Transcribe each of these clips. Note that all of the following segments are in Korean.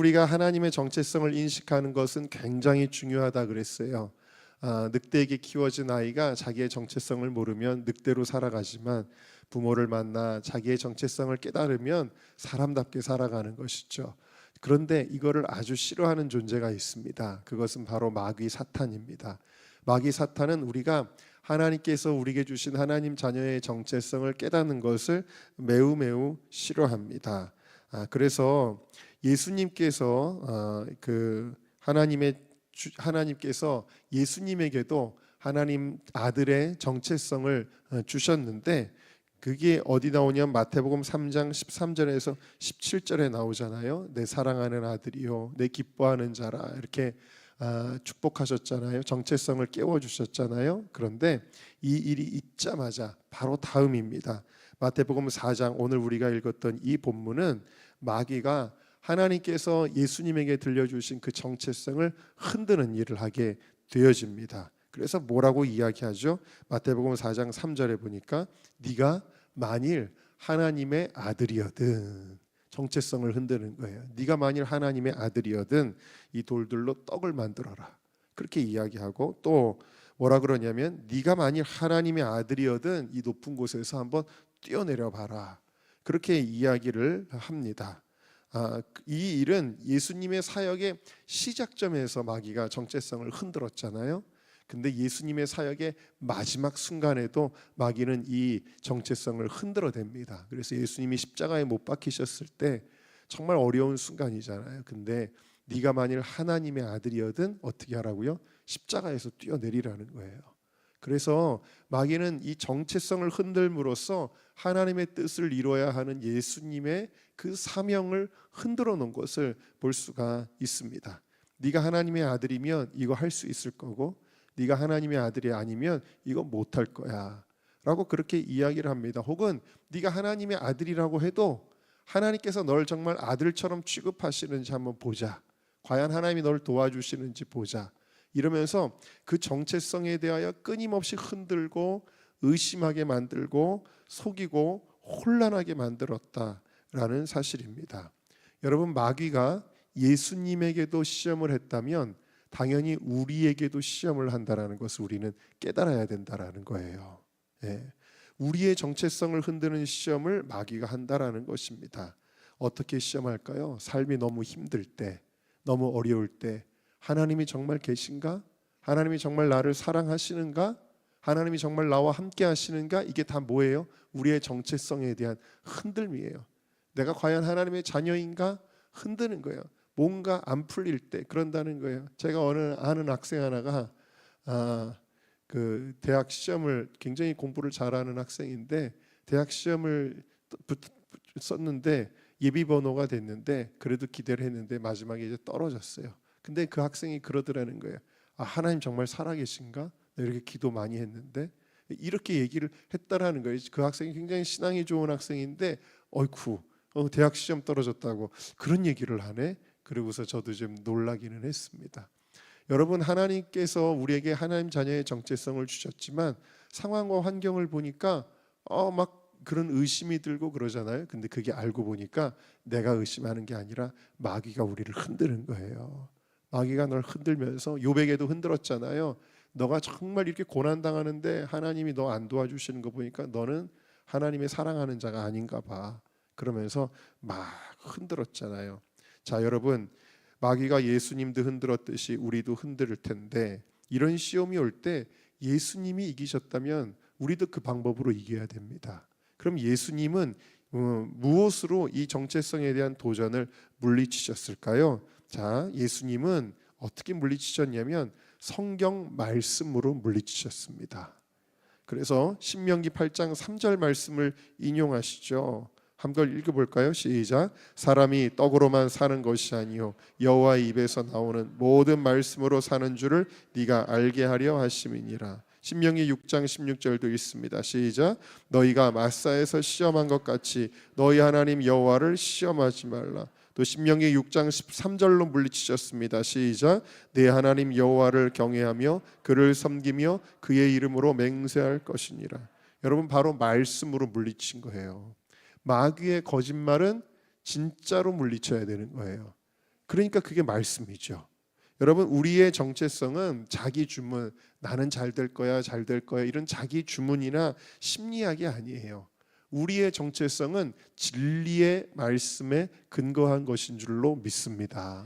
우리가 하나님의 정체성을 인식하는 것은 굉장히 중요하다 그랬어요. 늑대에게 키워진 아이가 자기의 정체성을 모르면 늑대로 살아가지만 부모를 만나 자기의 정체성을 깨달으면 사람답게 살아가는 것이죠. 그런데 이거를 아주 싫어하는 존재가 있습니다. 그것은 바로 마귀 사탄입니다. 마귀 사탄은 우리가 하나님께서 우리에게 주신 하나님 자녀의 정체성을 깨닫는 것을 매우 매우 싫어합니다. 그래서 예수님께서 하나님께서 예수님에게도 하나님 아들의 정체성을 주셨는데 그게 어디 나오냐면 마태복음 3장 13절에서 17절에 나오잖아요. 내 사랑하는 아들이요 내 기뻐하는 자라 이렇게 축복하셨잖아요. 정체성을 깨워주셨잖아요. 그런데 이 일이 있자마자 바로 다음입니다. 마태복음 4장 오늘 우리가 읽었던 이 본문은 마귀가 하나님께서 예수님에게 들려주신 그 정체성을 흔드는 일을 하게 되어집니다. 그래서 뭐라고 이야기하죠? 마태복음 4장 3절에 보니까 네가 만일 하나님의 아들이거든, 정체성을 흔드는 거예요. 네가 만일 하나님의 아들이거든 이 돌들로 떡을 만들어라. 그렇게 이야기하고 또 뭐라 그러냐면 네가 만일 하나님의 아들이거든 이 높은 곳에서 한번 뛰어내려 봐라. 그렇게 이야기를 합니다. 이 일은 예수님의 사역의 시작점에서 마귀가 정체성을 흔들었잖아요. 근데 예수님의 사역의 마지막 순간에도 마귀는 이 정체성을 흔들어댑니다. 그래서 예수님이 십자가에 못 박히셨을 때 정말 어려운 순간이잖아요. 근데 네가 만일 하나님의 아들이거든 어떻게 하라고요? 십자가에서 뛰어내리라는 거예요. 그래서 마귀는 이 정체성을 흔들므로써 하나님의 뜻을 이루어야 하는 예수님의 그 사명을 흔들어 놓은 것을 볼 수가 있습니다. 네가 하나님의 아들이면 이거 할 수 있을 거고 네가 하나님의 아들이 아니면 이거 못할 거야 라고 그렇게 이야기를 합니다. 혹은 네가 하나님의 아들이라고 해도 하나님께서 널 정말 아들처럼 취급하시는지 한번 보자. 과연 하나님이 널 도와주시는지 보자. 이러면서 그 정체성에 대하여 끊임없이 흔들고 의심하게 만들고 속이고 혼란하게 만들었다라는 사실입니다. 여러분, 마귀가 예수님에게도 시험을 했다면 당연히 우리에게도 시험을 한다라는 것을 우리는 깨달아야 된다라는 거예요. 우리의 정체성을 흔드는 시험을 마귀가 한다라는 것입니다. 어떻게 시험할까요? 삶이 너무 힘들 때, 너무 어려울 때 하나님이 정말 계신가? 하나님이 정말 나를 사랑하시는가? 하나님이 정말 나와 함께 하시는가? 이게 다 뭐예요? 우리의 정체성에 대한 흔들림이에요. 내가 과연 하나님의 자녀인가? 흔드는 거예요. 뭔가 안 풀릴 때 그런다는 거예요. 제가 아는 학생 하나가 그 대학 시험을 굉장히 공부를 잘하는 학생인데 대학 시험을 썼는데 예비 번호가 됐는데 그래도 기대를 했는데 마지막에 이제 떨어졌어요. 근데 그 학생이 그러더라는 거예요. 하나님 정말 살아계신가? 이렇게 기도 많이 했는데 이렇게 얘기를 했다라는 거예요. 그 학생이 굉장히 신앙이 좋은 학생인데 어이쿠 대학 시험 떨어졌다고 그런 얘기를 하네. 그러고서 저도 좀 놀라기는 했습니다. 여러분, 하나님께서 우리에게 하나님 자녀의 정체성을 주셨지만 상황과 환경을 보니까 막 그런 의심이 들고 그러잖아요. 근데 그게 알고 보니까 내가 의심하는 게 아니라 마귀가 우리를 흔드는 거예요. 마귀가 널 흔들면서 욥에게도 흔들었잖아요. 너가 정말 이렇게 고난당하는데 하나님이 너 안 도와주시는 거 보니까 너는 하나님의 사랑하는 자가 아닌가 봐. 그러면서 막 흔들었잖아요. 자, 여러분, 마귀가 예수님도 흔들었듯이 우리도 흔들을 텐데 이런 시험이 올 때 예수님이 이기셨다면 우리도 그 방법으로 이겨야 됩니다. 그럼 예수님은 무엇으로 이 정체성에 대한 도전을 물리치셨을까요? 자, 예수님은 어떻게 물리치셨냐면 성경 말씀으로 물리치셨습니다. 그래서 신명기 8장 3절 말씀을 인용하시죠. 한번 읽어볼까요? 시작. 사람이 떡으로만 사는 것이 아니요 여호와의 입에서 나오는 모든 말씀으로 사는 줄을 네가 알게 하려 하심이니라. 신명기 6장 16절도 있습니다. 시작. 너희가 마사에서 시험한 것 같이 너희 하나님 여호와를 시험하지 말라. 또 신명기 6장 13절로 물리치셨습니다. 시작. 내 하나님 여호와를 경외하며 그를 섬기며 그의 이름으로 맹세할 것이니라. 여러분, 바로 말씀으로 물리친 거예요. 마귀의 거짓말은 진짜로 물리쳐야 되는 거예요. 그러니까 그게 말씀이죠. 여러분, 우리의 정체성은 자기 주문, 나는 잘 될 거야, 잘 될 거야, 이런 자기 주문이나 심리학이 아니에요. 우리의 정체성은 진리의 말씀에 근거한 것인 줄로 믿습니다.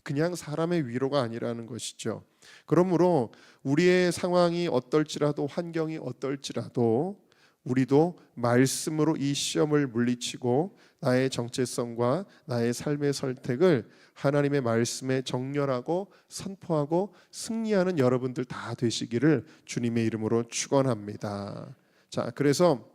그냥 사람의 위로가 아니라는 것이죠. 그러므로 우리의 상황이 어떨지라도, 환경이 어떨지라도 우리도 말씀으로 이 시험을 물리치고 나의 정체성과 나의 삶의 선택을 하나님의 말씀에 정렬하고 선포하고 승리하는 여러분들 다 되시기를 주님의 이름으로 축원합니다. 자, 그래서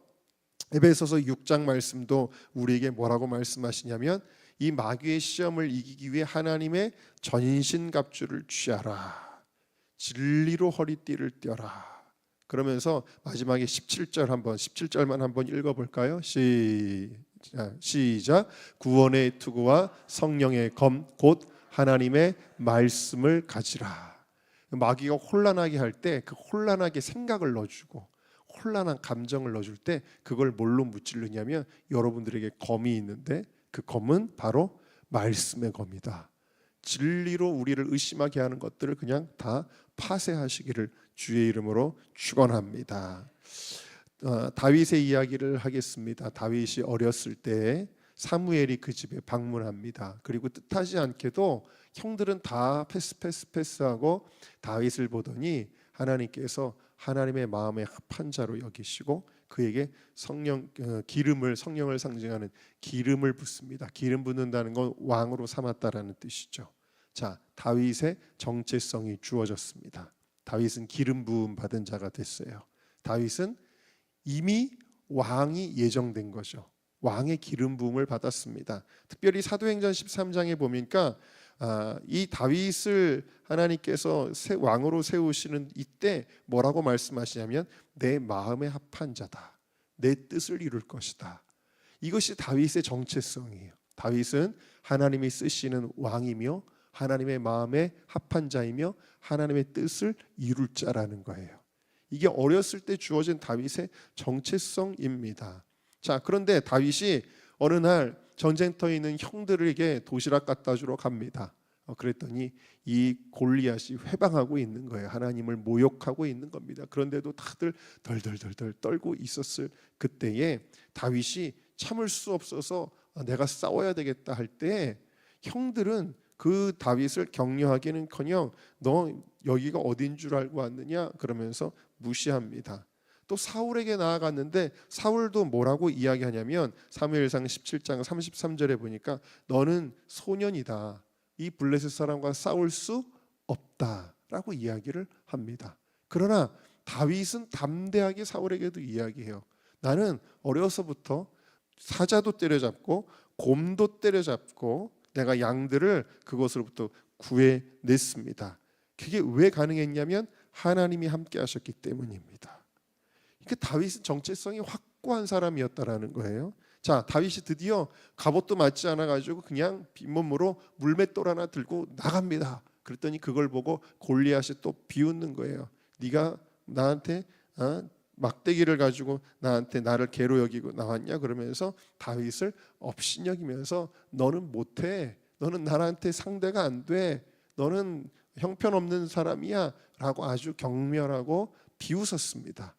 에베소서 6장 말씀도 우리에게 뭐라고 말씀하시냐면 이 마귀의 시험을 이기기 위해 하나님의 전신갑주를 취하라. 진리로 허리띠를 떼어라. 그러면서 마지막에 17절만 한번 읽어볼까요? 시작. 구원의 투구와 성령의 검 곧 하나님의 말씀을 가지라. 마귀가 혼란하게 할 때 그 혼란하게 생각을 넣어주고 혼란한 감정을 넣어줄 때 그걸 뭘로 무찌르냐면 여러분들에게 검이 있는데 그 검은 바로 말씀의 검이다. 진리로 우리를 의심하게 하는 것들을 그냥 다 파쇄하시기를 주의 이름으로 축원합니다. 다윗의 이야기를 하겠습니다. 다윗이 어렸을 때 사무엘이 그 집에 방문합니다. 그리고 뜻하지 않게도 형들은 다 패스하고 다윗을 보더니 하나님께서 하나님의 마음에 합한 자로 여기시고 그에게 기름을, 성령을 상징하는 기름을 붓습니다. 기름 붓는다는 건 왕으로 삼았다라는 뜻이죠. 자, 다윗의 정체성이 주어졌습니다. 다윗은 기름 부음 받은 자가 됐어요. 다윗은 이미 왕이 예정된 거죠. 왕의 기름 부음을 받았습니다. 특별히 사도행전 13장에 보니까 이 다윗을 하나님께서 왕으로 세우시는 이때 뭐라고 말씀하시냐면 내 마음에 합한 자다. 내 뜻을 이룰 것이다. 이것이 다윗의 정체성이에요. 다윗은 하나님이 쓰시는 왕이며 하나님의 마음에 합한 자이며 하나님의 뜻을 이룰 자라는 거예요. 이게 어렸을 때 주어진 다윗의 정체성입니다. 자, 그런데 다윗이 어느 날 전쟁터에 있는 형들에게 도시락 갖다 주러 갑니다. 그랬더니 이 골리앗이 회방하고 있는 거예요. 하나님을 모욕하고 있는 겁니다. 그런데도 다들 덜덜덜 떨고 있었을 그때에 다윗이 참을 수 없어서 내가 싸워야 되겠다 할 때 형들은 그 다윗을 격려하기는커녕 너 여기가 어딘 줄 알고 왔느냐 그러면서 무시합니다. 또 사울에게 나아갔는데 사울도 뭐라고 이야기하냐면 사무엘상 17장 33절에 보니까 너는 소년이다. 이 블레셋 사람과 싸울 수 없다라고 이야기를 합니다. 그러나 다윗은 담대하게 사울에게도 이야기해요. 나는 어려서부터 사자도 때려잡고 곰도 때려잡고 내가 양들을 그것으로부터 구해냈습니다. 그게 왜 가능했냐면 하나님이 함께 하셨기 때문입니다. 그러니까 다윗은 정체성이 확고한 사람이었다라는 거예요. 자, 다윗이 드디어 갑옷도 맞지 않아 가지고 그냥 빈몸으로 물맷돌 하나 들고 나갑니다. 그랬더니 그걸 보고 골리앗이 또 비웃는 거예요. 네가 나한테 막대기를 가지고 나를 개로 여기고 나왔냐 그러면서 다윗을 업신여기면서 너는 못해. 너는 나한테 상대가 안 돼. 너는 형편없는 사람이야 라고 아주 경멸하고 비웃었습니다.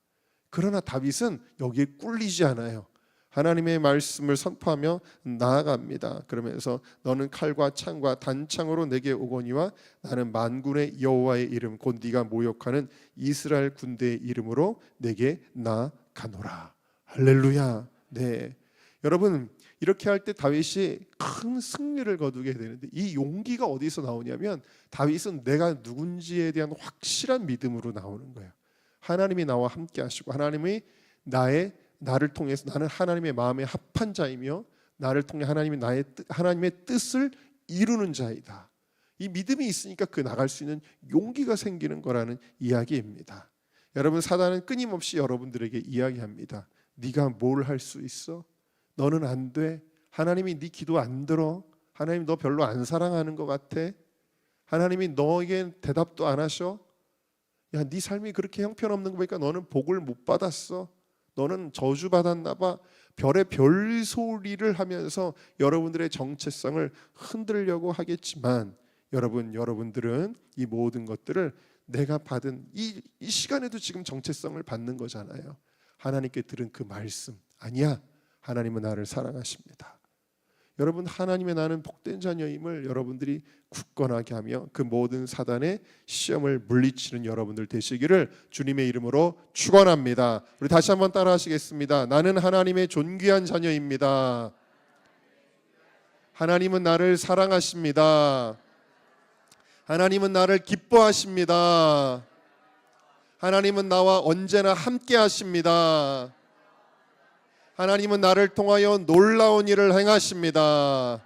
그러나 다윗은 여기에 꿀리지 않아요. 하나님의 말씀을 선포하며 나아갑니다. 그러면서 너는 칼과 창과 단창으로 내게 오거니와 나는 만군의 여호와의 이름 곧 네가 모욕하는 이스라엘 군대의 이름으로 내게 나아가노라. 할렐루야. 네, 여러분 이렇게 할 때 다윗이 큰 승리를 거두게 되는데 이 용기가 어디서 나오냐면 다윗은 내가 누군지에 대한 확실한 믿음으로 나오는 거예요. 하나님이 나와 함께 하시고 하나님이 나를 통해서 나는 하나님의 마음에 합한 자이며 나를 통해 하나님의 뜻을 이루는 자이다. 이 믿음이 있으니까 그 나갈 수 있는 용기가 생기는 거라는 이야기입니다. 여러분, 사단은 끊임없이 여러분들에게 이야기합니다. 네가 뭘 할 수 있어? 너는 안 돼. 하나님이 네 기도 안 들어. 하나님 너 별로 안 사랑하는 것 같아. 하나님이 너에게 대답도 안 하셔. 야, 네 삶이 그렇게 형편없는 거 보니까 너는 복을 못 받았어. 너는 저주받았나 봐. 별의 별소리를 하면서 여러분들의 정체성을 흔들려고 하겠지만 여러분들은 이 모든 것들을 내가 받은 이 시간에도 지금 정체성을 받는 거잖아요. 하나님께 들은 그 말씀, 아니야, 하나님은 나를 사랑하십니다. 여러분, 하나님의 나는 복된 자녀임을 여러분들이 굳건하게 하며 그 모든 사단의 시험을 물리치는 여러분들 되시기를 주님의 이름으로 축원합니다. 우리 다시 한번 따라 하시겠습니다. 나는 하나님의 존귀한 자녀입니다. 하나님은 나를 사랑하십니다. 하나님은 나를 기뻐하십니다. 하나님은 나와 언제나 함께 하십니다. 하나님은 나를 통하여 놀라운 일을 행하십니다.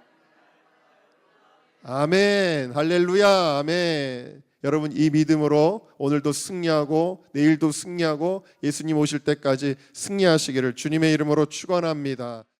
아멘. 할렐루야. 아멘. 여러분, 이 믿음으로 오늘도 승리하고 내일도 승리하고 예수님 오실 때까지 승리하시기를 주님의 이름으로 축원합니다.